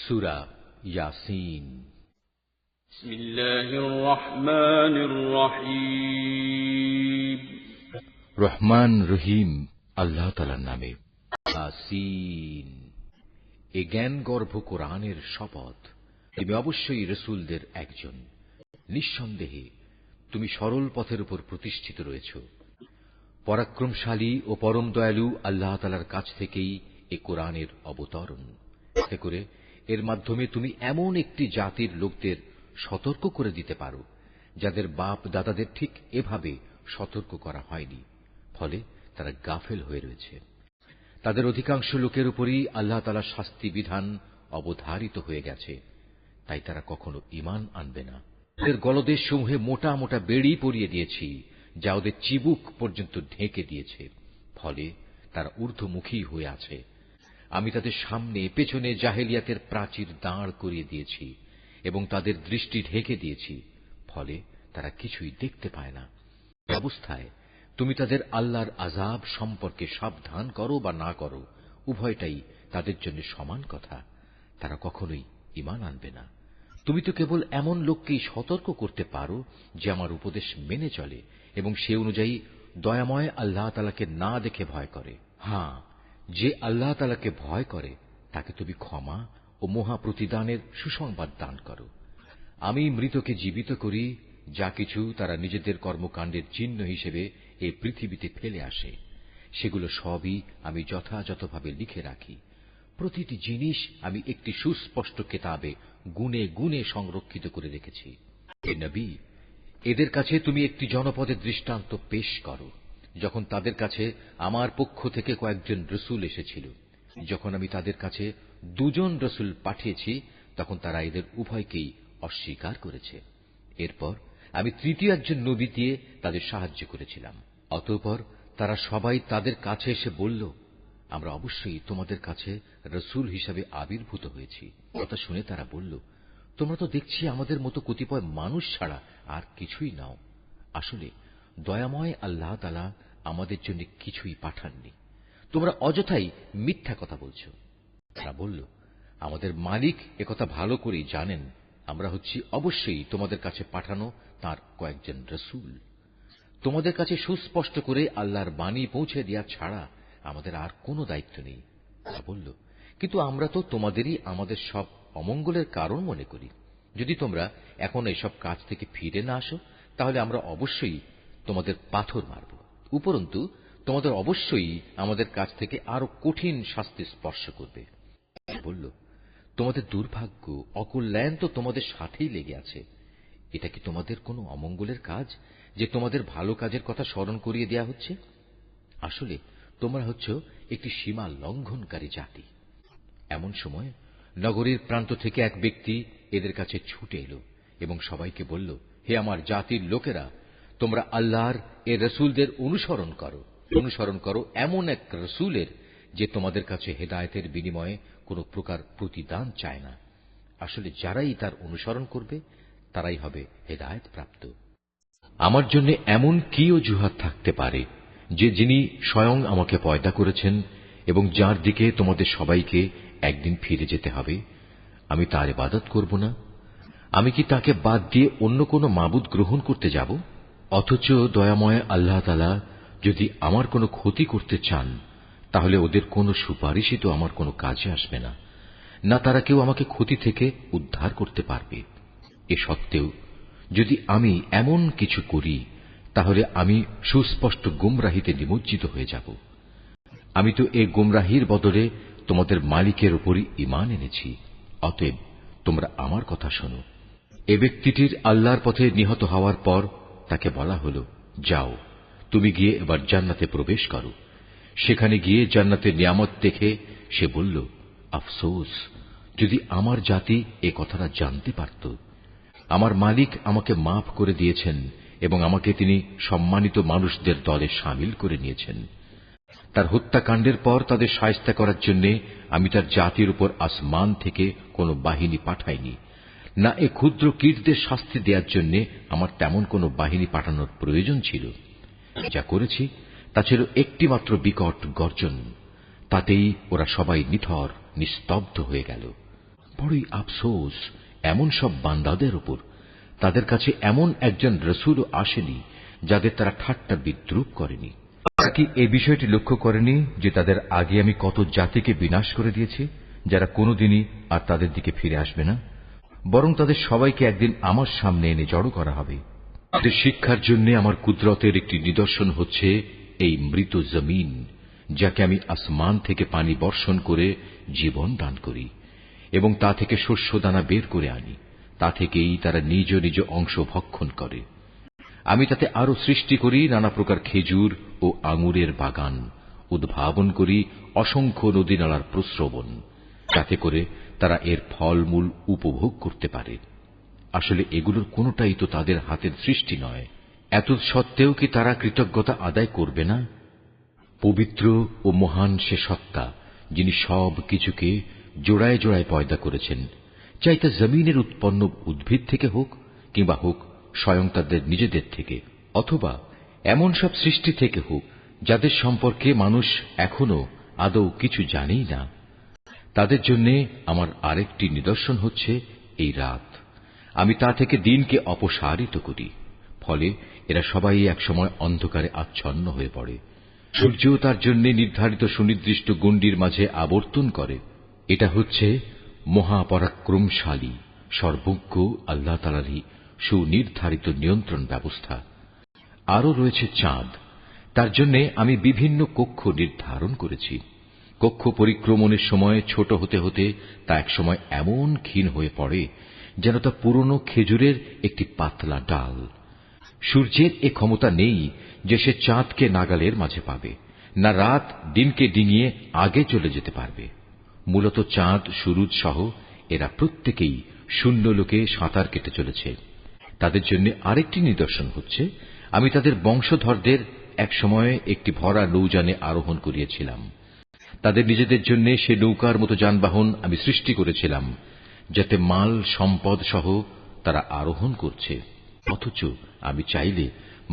সূরা ইয়াসিন। বিসমিল্লাহির রহমানির রহিম। রহমান রহিম আল্লাহ তাআলার নামে। ইয়াসিন। এ জ্ঞানগর্ভ কোরআনের শপথ। তুমি অবশ্যই রাসূলদের একজন। নিঃসন্দেহে তুমি সরল পথের উপর প্রতিষ্ঠিত রয়েছ। পরাক্রমশালী ও পরম দয়ালু আল্লাহ তাআলার কাছ থেকেই এ কোরআনের অবতরণ। এতে করে এর মাধ্যমে তুমি এমন একটি জাতির লোকদের সতর্ক করে দিতে পারো যাদের বাপ দাদাদের ঠিক এভাবে সতর্ক করা হয়নি, ফলে তারা গাফেল হয়ে রয়েছে। তাদের অধিকাংশ লোকের উপরই আল্লাহ তাআলার শাস্তি বিধান অবধারিত হয়ে গেছে, তাই তারা কখনো ঈমান আনবে না। তাদের গলদেশ সমূহে মোটা মোটা বেড়ি পরিয়ে দিয়েছি, যা ওদের চিবুক পর্যন্ত ঢেকে দিয়েছে, ফলে তারা ঊর্ধ্বমুখী হয়ে আছে। আমি তাদের সামনে পেছনে জাহেলিয়াতের প্রাচীর দাঁড় করিয়ে দিয়েছি এবং তাদের দৃষ্টি ঢেকে দিয়েছি, ফলে তারা কিছুই দেখতে পায় না। অবস্থায় তুমি তাদের আল্লাহর আযাব সম্পর্কে সাবধান করো বা না করো, উভয়টাই তাদের জন্য সমান কথা। তারা কখনোই ঈমান আনবে না। তুমি তো কেবল এমন লোককেই সতর্ক করতে পারো যে আমার উপদেশ মেনে চলে এবং সে অনুযায়ী দয়াময় আল্লাহ তাআলাকে না দেখে ভয় করে। হ্যাঁ, যে আল্লাহ তাআলাকে ভয় করে তাকে তুমি ক্ষমা ও মহা প্রতিদানের সুসংবাদ দান করো। আমি মৃতকে জীবিত করি, যা কিছু তারা নিজেদের কর্মকাণ্ডের চিহ্ন হিসেবে এই পৃথিবীতে ফেলে আসে, সেগুলো সবই আমি যথাযথভাবে লিখে রাখি। প্রতিটি জিনিস আমি একটি সুস্পষ্ট কিতাবে গুণে গুণে সংরক্ষিত করে রেখেছি। হে নবী, এদের কাছে তুমি একটি জনপদের দৃষ্টান্ত পেশ করো, যখন তাদের কাছে আমার পক্ষ থেকে কয়েকজন রাসূল এসেছিল। যখন আমি তাদের কাছে দুজন রাসূল পাঠিয়েছি, তখন তারা এদের উভয়কেই অস্বীকার করেছে। এরপর আমি তৃতীয় একজন নবী দিয়ে তাদের সাহায্য করেছিলাম। অতঃপর তারা সবাই তাদের কাছে এসে বলল, আমরা অবশ্যই তোমাদের কাছে রাসূল হিসাবে আবির্ভূত হয়েছি। কথা শুনে তারা বলল, তোমরা তো দেখছি আমাদের মতো কতিপয় মানুষ ছাড়া আর কিছুই নাও। আসলে দয়াময় আল্লাহ তাআলা আমাদের জন্য কিছুই পাঠাননি, তোমরা অযথাই মিথ্যা কথা বলছো। তারা বলল, আমাদের মালিক একথা ভালো করেই জানেন আমরা হচ্ছি অবশ্যই তোমাদের কাছে পাঠানো তাঁর কয়েকজন রাসূল। তোমাদের কাছে সুস্পষ্ট করে আল্লাহর বাণী পৌঁছে দেওয়া ছাড়া আমাদের আর কোনো দায়িত্ব নেই। তারা বলল, কিন্তু আমরা তো তোমাদেরই আমাদের সব অমঙ্গলের কারণ মনে করি। যদি তোমরা এখন এসব কাজ থেকে ফিরে না আসো, তাহলে আমরা অবশ্যই তোমাদের পাথর মারব। উপরন্তু তোমাদের অবশ্যই আমাদের কাছ থেকে আরো কঠিন শাস্তি স্পর্শ করবে। বলল, তোমাদের দুর্ভাগ্য অকল্যাণ তো তোমাদের সাথেই লেগে আছে। এটা কি তোমাদের কোনো অমঙ্গলের কাজ যে তোমাদের ভালো কাজের কথা স্মরণ করিয়ে দেয়া হচ্ছে? আসলে তোমরা হচ্ছ একটি সীমা লঙ্ঘনকারী জাতি। এমন সময় নগরীর প্রান্ত থেকে এক ব্যক্তি এদের কাছে ছুটে এলো এবং সবাইকে বলল, হে আমার জাতির লোকেরা, তোমরা আল্লাহর এ রাসূলদের অনুসরণ করো এমন এক রাসূলের যে তোমাদের কাছে হেদায়েতের বিনিময়ে কোনো প্রকার প্রতিদান চায় না। আসলে যারাই তার অনুসরণ করবে তারাই হবে হেদায়েত প্রাপ্ত। আমার জন্য এমন কি অজুহাত থাকতে পারে যে যিনি স্বয়ং আমাকে পয়দা করেছেন এবং যার দিকে তোমাদের সবাইকে একদিন ফিরে যেতে হবে, আমি তার ইবাদত করব না? আমি কি তাকে বাদ দিয়ে অন্য কোনো মাবুদ গ্রহণ করতে যাব? অথচ দয়াময় আল্লাহ তাআলা যদি আমার কোনো ক্ষতি করতে চান, তাহলে ওদের কোনো সুপারিশই তো আমার কোনো কাজে আসবে না, না তারা কেউ আমাকে ক্ষতি থেকে উদ্ধার করতে পারবে। এ সত্ত্বেও যদি আমি এমন কিছু করি, তাহলে আমি সুস্পষ্ট গুমরাহিতে নিমজ্জিত হয়ে যাব। আমি তো এ গুমরাহির বদলে তোমাদের মালিকের উপরই ঈমান এনেছি। অতএব তোমরা আমার কথা শোনো। এ ব্যক্তিটির আল্লাহর পথে নিহত হওয়ার পর তাকে বলা হল, যাও, তুমি গিয়ে এবার জান্নাতে প্রবেশ করো। সেখানে গিয়ে জান্নাতের নিয়ামত দেখে সে বলল, আফসোস, যদি আমার জাতি এ কথাটা জানতে পারত। আমার মালিক আমাকে মাফ করে দিয়েছেন এবং আমাকে তিনি সম্মানিত মানুষদের দলে শামিল করে নিয়েছেন। তার হত্যাকাণ্ডের পর তাদের শায়েস্তা করার জন্য আমি তার জাতির উপর আসমান থেকে কোনো বাহিনী পাঠাইনি, না এ ক্ষুদ্র কীটদের শাস্তি দেওয়ার জন্য আমার তেমন কোনো বাহিনী পাঠানোর প্রয়োজন ছিল। যা করেছি তা ছিল একটি মাত্র বিকট গর্জন, তাতেই ওরা সবাই নিথর নিস্তব্ধ হয়ে গেল। বড়ই আফসোস এমন সব বান্দাদের উপর, তাদের কাছে এমন একজন রসুলও আসেনি যাদের তারা ঠাট্টা বিদ্রুপ করেনি। তারা কি এই বিষয়টি লক্ষ্য করেনি যে তাদের আগে আমি কত জাতিকে বিনাশ করে দিয়েছি, যারা কোনোদিনই আর তাদের দিকে ফিরে আসবে না, বরং তাদের সবাইকে একদিন আমার সামনে এনে জড়ো করা হবে। তাদের শিক্ষার জন্য আমার কুদরতের একটি নিদর্শন হচ্ছে এই মৃত জমিন, যাকে আমি আসমান থেকে পানি বর্ষণ করে জীবন দান করি এবং তা থেকে শস্য দানা বের করে আনি। তা থেকেই তারা নিজ নিজ অংশ ভক্ষণ করে। আমি তাতে আরো সৃষ্টি করি নানা প্রকার খেজুর ও আঙুরের বাগান, উদ্ভাবন করি অসংখ্য নদী নালার প্রস্রবণ, যাতে করে তারা এর ফলমূল উপভোগ করতে পারে। আসলে এগুলোর কোনোটাই তো তাদের হাতের সৃষ্টি নয়। এত সত্ত্বেও কি তারা কৃতজ্ঞতা আদায় করবে না? পবিত্র ও মহান সে সত্তা, যিনি সব কিছুকে জোড়ায় জোড়ায় পয়দা করেছেন, চাই তা জমিনের উৎপন্ন উদ্ভিদ থেকে হোক কিংবা হোক স্বয়ং তাদের নিজেদের থেকে, অথবা এমন সব সৃষ্টি থেকে হোক যাদের সম্পর্কে মানুষ এখনো আদৌ কিছু জানেই না। তাদের জন্য আমার আরেকটি নিদর্শন হচ্ছে এই রাত। আমি তা থেকে দিনকে অপসারিত করি, ফলে এরা সবাই একসময় অন্ধকারে আচ্ছন্ন হয়ে পড়ে। সূর্য তার জন্য নির্ধারিত সুনির্দিষ্ট গণ্ডির মাঝে আবর্তন করে। এটা হচ্ছে মহাপরাক্রমশালী সর্বজ্ঞ আল্লাহ তাআলারই সুনির্ধারিত নিয়ন্ত্রণ ব্যবস্থা। আরও রয়েছে চাঁদ, তার জন্য আমি বিভিন্ন কক্ষ নির্ধারণ করেছি। কক্ষ পরিক্রমণের সময় ছোট হতে হতে তা একসময় এমন ক্ষীণ হয়ে পড়ে যেন তা পুরনো খেজুরের একটি পাতলা ডাল। সূর্যের এ ক্ষমতা নেই যে সে চাঁদকে নাগালের মাঝে পাবে, না রাত দিনকে ডিঙিয়ে আগে চলে যেতে পারবে। মূলত চাঁদ, সুরুজ সহ এরা প্রত্যেকেই শূন্য লোকে সাঁতার কেটে চলেছে। তাদের জন্য আরেকটি নিদর্শন হচ্ছে, আমি তাদের বংশধরদের এক সময়ে একটি ভরা নৌযানে আরোহণ করিয়েছিলাম। তাদের নিজেদের জন্য সে নৌকার মতো যানবাহন আমি সৃষ্টি করেছিলাম, যাতে মাল সম্পদ সহ তারা আরোহণ করছে। অথচ আমি চাইলে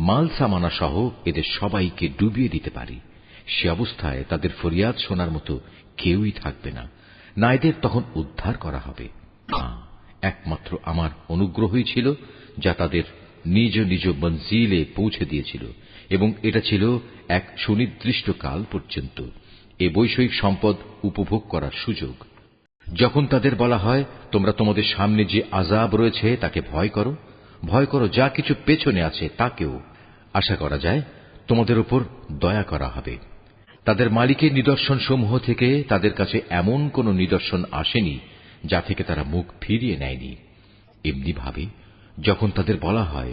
মাল সামানা সহ এদের সবাইকে ডুবিয়ে দিতে পারি। সে অবস্থায় তাদের ফরিয়াদ শোনার মতো কেউই থাকবে না, না এদের তখন উদ্ধার করা হবে। একমাত্র আমার অনুগ্রহই ছিল যা তাদের নিজ নিজ মঞ্জিলে পৌঁছে দিয়েছিল, এবং এটা ছিল এক সুনির্দিষ্ট কাল পর্যন্ত এ বৈষয়িক সম্পদ উপভোগ করার সুযোগ। যখন তাদের বলা হয়, তোমরা তোমাদের সামনে যে আযাব রয়েছে তাকে ভয় করো, ভয় করো যা কিছু পেছনে আছে তাকেও, আশা করা যায় তোমাদের উপর দয়া করা হবে। তাদের মালিকের নিদর্শন সমূহ থেকে তাদের কাছে এমন কোন নিদর্শন আসেনি যা থেকে তারা মুখ ফিরিয়ে নেয়নি। এমনি ভাবে যখন তাদের বলা হয়,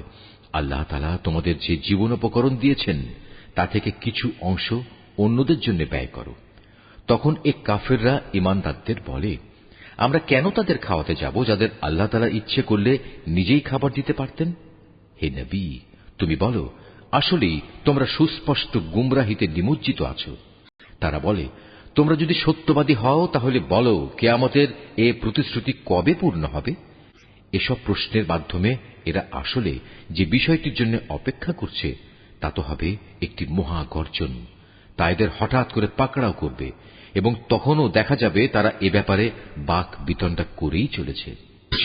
আল্লাহ তাআলা তোমাদের যে জীবনোপকরণ দিয়েছেন তা থেকে কিছু অংশ অন্যদের জন্য ব্যয় করো, তখন এ কাফেররা ঈমানদারদের বলে, আমরা কেন তাদের খাওয়াতে যাব যাদের আল্লাহ তাআলা ইচ্ছে করলে নিজেই খাবার দিতে পারতেন। হে নবী, তুমি বলো, আসলেই তোমরা সুস্পষ্ট গুমরাহিতে নিমজ্জিত আছো। তারা বলে, তোমরা যদি সত্যবাদী হও তাহলে বলো, কিয়ামতের এ প্রতিশ্রুতি কবে পূর্ণ হবে? এসব প্রশ্নের মাধ্যমে এরা আসলে যে বিষয়টির জন্য অপেক্ষা করছে তা তো হবে একটি মহা গর্জন। তা এদের হঠাৎ করে পাকড়াও করবে, এবং তখনও দেখা যাবে তারা এ ব্যাপারে বাক বিতণ্ডা করেই চলেছে।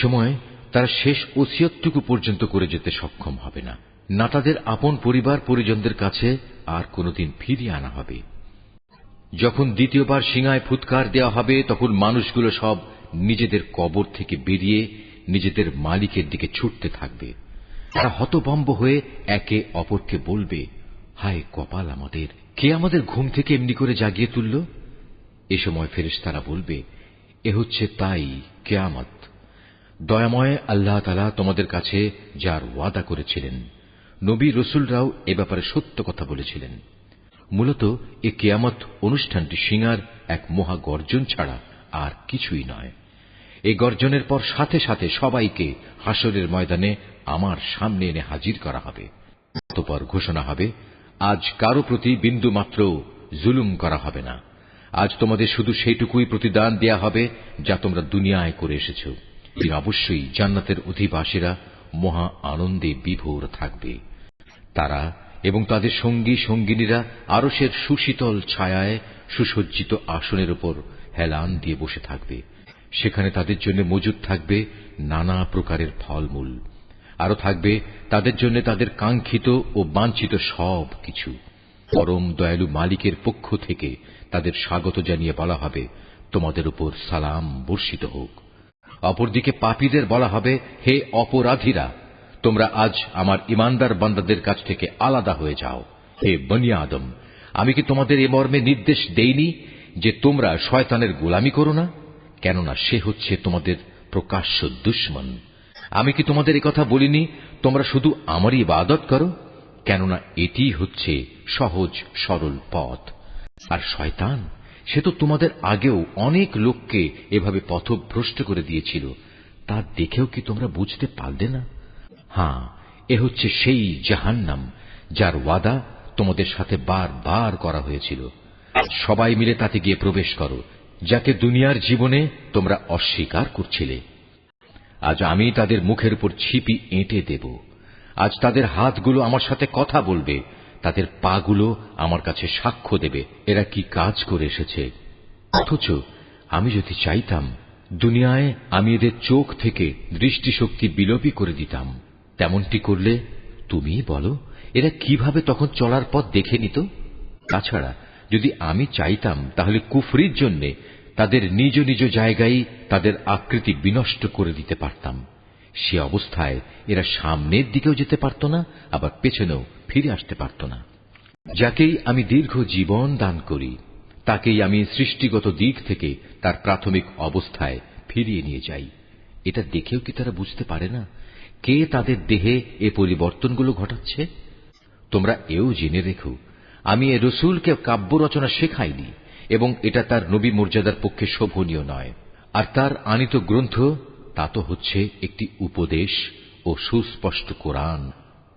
সময় তারা শেষ ওসিয়তটুকু পর্যন্ত করে যেতে সক্ষম হবে না, না তাদের আপন পরিবার পরিজনদের কাছে আর কোনোদিন ফিরিয়ে আনা হবে। যখন দ্বিতীয়বার সিঙায় ফুৎকার দেওয়া হবে, তখন মানুষগুলো সব নিজেদের কবর থেকে বেরিয়ে নিজেদের মালিকের দিকে ছুটতে থাকবে। তারা হতভম্ব হয়ে একে অপরকে বলবে, হায় কপাল আমাদের, কে আমাদের ঘুম থেকে এমনি করে জাগিয়ে তুলল? এ সময় ফেরেশতারা বলবে, এ হচ্ছে তাই কিয়ামত। দয়াময় আল্লাহ তাআলা তোমাদের কাছে যার ওয়াদা করেছিলেন, নবী রসুলরাও এ ব্যাপারে সত্য কথা বলেছিলেন। মূলত এ কিয়ামত অনুষ্ঠানটি সিঙার এক মহা গর্জন ছাড়া আর কিছুই নয়। এই গর্জনের পর সাথে সাথে সবাইকে হাসরের ময়দানে আমার সামনে এনে হাজির করা হবে। অতঃপর ঘোষণা হবে, আজ কারো প্রতি বিন্দু মাত্র জুলুম করা হবে না। আজ তোমাদের শুধু সেইটুকুই প্রতিদান দেয়া হবে যা তোমরা দুনিয়ায় করে এসেছ। অবশ্যই জান্নাতের অধিবাসীরা মহা আনন্দে বিভোর থাকবে। তারা এবং তাদের সঙ্গী সঙ্গিনীরা আরশের সুশীতল ছায়ায় সুসজ্জিত আসনের উপর হেলান দিয়ে বসে থাকবে। সেখানে তাদের জন্য মজুদ থাকবে নানা প্রকারের ফলমূল, আরো থাকবে তাদের জন্য তাদের কাঙ্ক্ষিত ও বাঞ্ছিত সব কিছু। পরম দয়ালু মালিকের পক্ষ থেকে তাদের স্বাগত জানিয়ে বলা হবে, তোমাদের উপর সালাম বর্ষিত হোক। অপরদিকে পাপীদের বলা হবে, হে অপরাধীরা, তোমরা আজ আমার ইমানদার বান্দাদের কাছ থেকে আলাদা হয়ে যাও। হে বনি আদম, আমি কি তোমাদের এ মর্মে নির্দেশ দেইনি যে তোমরা শয়তানের গোলামি করো না? কেননা সে হচ্ছে তোমাদের প্রকাশ্য দুশমন। আমি কি তোমাদের একথা বলিনি তোমরা শুধু আমারই ইবাদত করো? কেননা এটি হচ্ছে সহজ সরল পথ। আর শয়তান, সে তো তোমাদের আগেও অনেক লোককে এভাবে পথভ্রষ্ট করে দিয়েছিল, তা দেখেও কি তোমরা বুঝতে পারলে না? হ্যাঁ, এ হচ্ছে সেই জাহান্নাম যার ওয়াদা তোমাদের সাথে বারবার করা হয়েছিল। সবাই মিলে তাতে গিয়ে প্রবেশ করো, যাকে দুনিয়ার জীবনে তোমরা অস্বীকার করছিলে। আজ আমি তাদের মুখের উপর ছিপি এঁটে দেব। আজ তাদের হাতগুলো আমার সাথে কথা বলবে, তাদের পাগুলো আমার কাছে সাক্ষ্য দেবে এরা কি কাজ করে এসেছে। অথচ আমি যদি চাইতাম, দুনিয়ায় আমি এদের চোখ থেকে দৃষ্টিশক্তি বিলোপী করে দিতাম। তেমনটি করলে তুমি বলো, এরা কিভাবে তখন চলার পথ দেখে নিত? তাছাড়া যদি আমি চাইতাম, তাহলে কুফরির জন্য তাদের নিজ নিজ জায়গায় তাদের আকৃতি বিনষ্ট করে দিতে পারতাম। সে অবস্থায় এরা সামনের দিকেও যেতে পারত না, আবার পেছনেও ফিরে আসতে পারত না। যাকেই আমি দীর্ঘ জীবন দান করি, তাকেই আমি সৃষ্টিগত দিক থেকে তার প্রাথমিক অবস্থায় ফিরিয়ে নিয়ে যাই। এটা দেখেও কি তারা বুঝতে পারে না কে তাদের দেহে এ পরিবর্তনগুলো ঘটাচ্ছে? তোমরা এও জেনে রেখো, আমি এ রসুলকে কাব্য রচনা শেখাইনি, এবং এটা তার নবী মর্যাদার পক্ষে শোভনীয় নয়। আর তার আনিত গ্রন্থ তা তো হচ্ছে একটি উপদেশ ও সুস্পষ্ট কোরআন।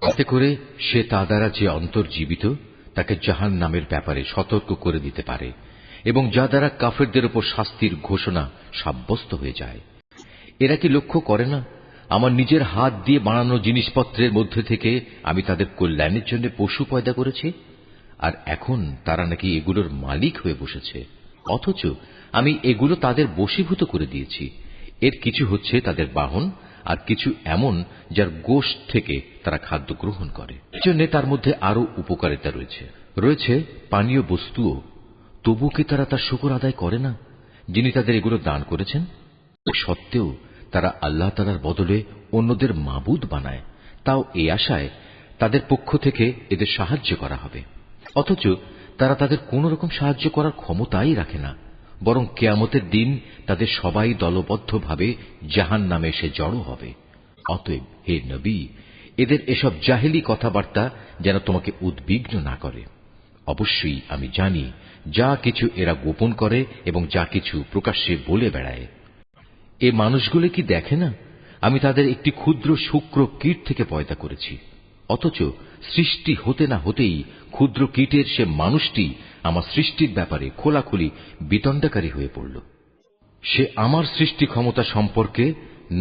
তাতে করে সে তা দ্বারা যে অন্তর্জীবিত তাকে জাহান্নামের ব্যাপারে সতর্ক করে দিতে পারে, এবং যা দ্বারা কাফেরদের উপর শাস্তির ঘোষণা সাব্যস্ত হয়ে যায়। এরা কি লক্ষ্য করে না, আমার নিজের হাত দিয়ে বানানো জিনিসপত্রের মধ্যে থেকে আমি তাদের কল্যাণের জন্য পশু পয়দা করেছি, আর এখন তারা নাকি এগুলোর মালিক হয়ে বসেছে। অথচ আমি এগুলো তাদের বশীভূত করে দিয়েছি। এর কিছু হচ্ছে তাদের বাহন, আর কিছু এমন যার গোশত থেকে তারা খাদ্য গ্রহণ করে। এজন্য তার মধ্যে আরো উপকারিতা রয়েছে পানীয় বস্তুও। তবু কি তারা তার শুকর আদায় করে না, যিনি তাদের এগুলো দান করেছেন? সত্ত্বেও তারা আল্লাহ তাআলার বদলে অন্যদের মাবুদ বানায়, তাও এই আশায় তাদের পক্ষ থেকে এদের সাহায্য করা হবে। অথচ তারা তাদের কোন রকম সাহায্য করার ক্ষমতাই রাখে না, বরং কিয়ামতের দিন তাদের সবাই দলবদ্ধভাবে জাহান্নামে এসে জড়ো হবে। অতএব হে নবী, এদের এসব জাহেলি কথাবার্তা যেন তোমাকে উদ্বিগ্ন না করে। অবশ্যই আমি জানি যা কিছু এরা গোপন করে এবং যা কিছু প্রকাশ্যে বলে বেড়ায়। এ মানুষগুলো কি দেখে না আমি তাদের একটি ক্ষুদ্র শুক্র কীট থেকে পয়দা করেছি? অথচ সৃষ্টি হতে না হতেই ক্ষুদ্র কীটের সে মানুষটি আমার সৃষ্টির ব্যাপারে খোলাখুলি বিতণ্ডাকারী হয়ে পড়ল। সে আমার সৃষ্টি ক্ষমতা সম্পর্কে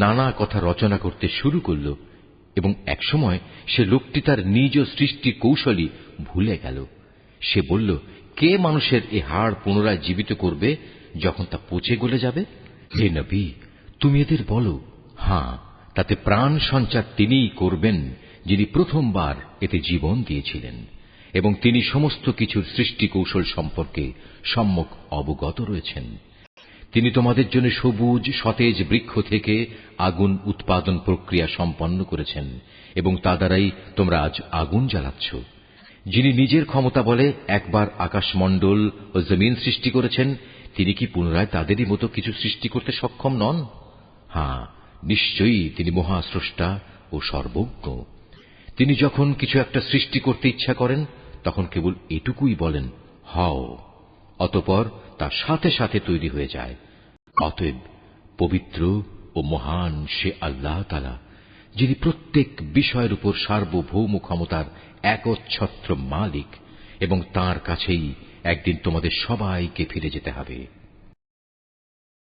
নানা কথা রচনা করতে শুরু করল, এবং একসময় সে লোকটি তার নিজ সৃষ্টি কৌশলী ভুলে গেল। সে বলল, কে মানুষের এ হাড় পুনরায় জীবিত করবে যখন তা পচে গলে যাবে? হে নবী, তুমি এদের বলো, হ্যাঁ, তাতে প্রাণ সঞ্চার তিনিই করবেন যিনি প্রথমবার এতে জীবন দিয়েছিলেন, এবং তিনি সমস্ত কিছুর সৃষ্টি কৌশল সম্পর্কে সম্যক অবগত রয়েছেন। তিনি তোমাদের জন্য সবুজ সতেজ বৃক্ষ থেকে আগুন উৎপাদন প্রক্রিয়া সম্পন্ন করেছেন, এবং তা দ্বারাই তোমরা আজ আগুন জ্বালাচ্ছ। যিনি নিজের ক্ষমতা বলে একবার আকাশমণ্ডল ও জমিন সৃষ্টি করেছেন, তিনি কি পুনরায় তাদেরই মতো কিছু সৃষ্টি করতে সক্ষম নন? হ্যাঁ, নিশ্চয়ই তিনি মহাস্রষ্টা ও সর্বজ্ঞ। তিনি যখন কিছু একটা সৃষ্টি করতে ইচ্ছা করেন, তখন কেবল এটুকুই বলেন, হও, অতঃপর তা সাথে সাথে তৈরি হয়ে যায়। অতএব পবিত্র ও মহান সে আল্লাহ তাআলা, যিনি প্রত্যেক বিষয়ের উপর সার্বভৌম ক্ষমতার একচ্ছত্র মালিক, এবং তাঁর কাছেই একদিন তোমাদের সবাইকে ফিরে যেতে হবে।